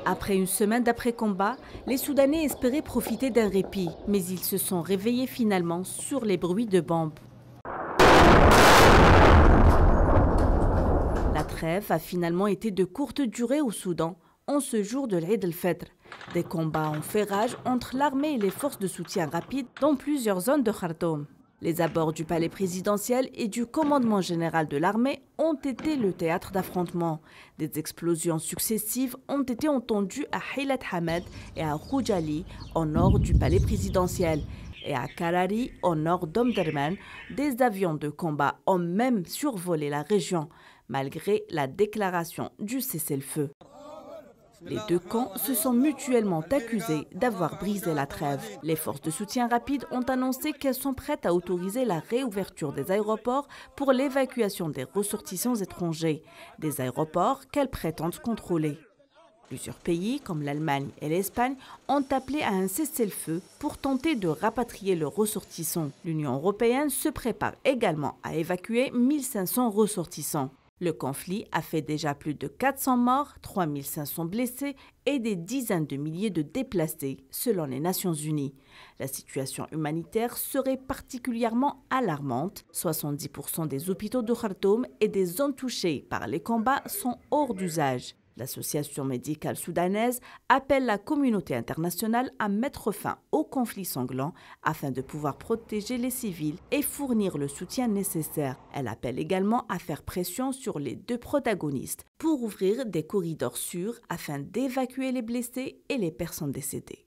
Après une semaine d'après-combat, les Soudanais espéraient profiter d'un répit, mais ils se sont réveillés finalement sur les bruits de bombes. La trêve a finalement été de courte durée au Soudan, en ce jour de l'Eid el-Fitr. Des combats ont fait rage entre l'armée et les forces de soutien rapide dans plusieurs zones de Khartoum. Les abords du palais présidentiel et du commandement général de l'armée ont été le théâtre d'affrontements. Des explosions successives ont été entendues à Hilat Hamed et à Khoujali, au nord du palais présidentiel, et à Karari, au nord d'Omdurman. Des avions de combat ont même survolé la région, malgré la déclaration du cessez-le-feu. Les deux camps se sont mutuellement accusés d'avoir brisé la trêve. Les forces de soutien rapide ont annoncé qu'elles sont prêtes à autoriser la réouverture des aéroports pour l'évacuation des ressortissants étrangers, des aéroports qu'elles prétendent contrôler. Plusieurs pays, comme l'Allemagne et l'Espagne, ont appelé à un cessez-le-feu pour tenter de rapatrier leurs ressortissants. L'Union européenne se prépare également à évacuer 1500 ressortissants. Le conflit a fait déjà plus de 400 morts, 3500 blessés et des dizaines de milliers de déplacés, selon les Nations Unies. La situation humanitaire serait particulièrement alarmante. 70% des hôpitaux de Khartoum et des zones touchées par les combats sont hors d'usage. L'Association médicale soudanaise appelle la communauté internationale à mettre fin au conflit sanglant afin de pouvoir protéger les civils et fournir le soutien nécessaire. Elle appelle également à faire pression sur les deux protagonistes pour ouvrir des corridors sûrs afin d'évacuer les blessés et les personnes décédées.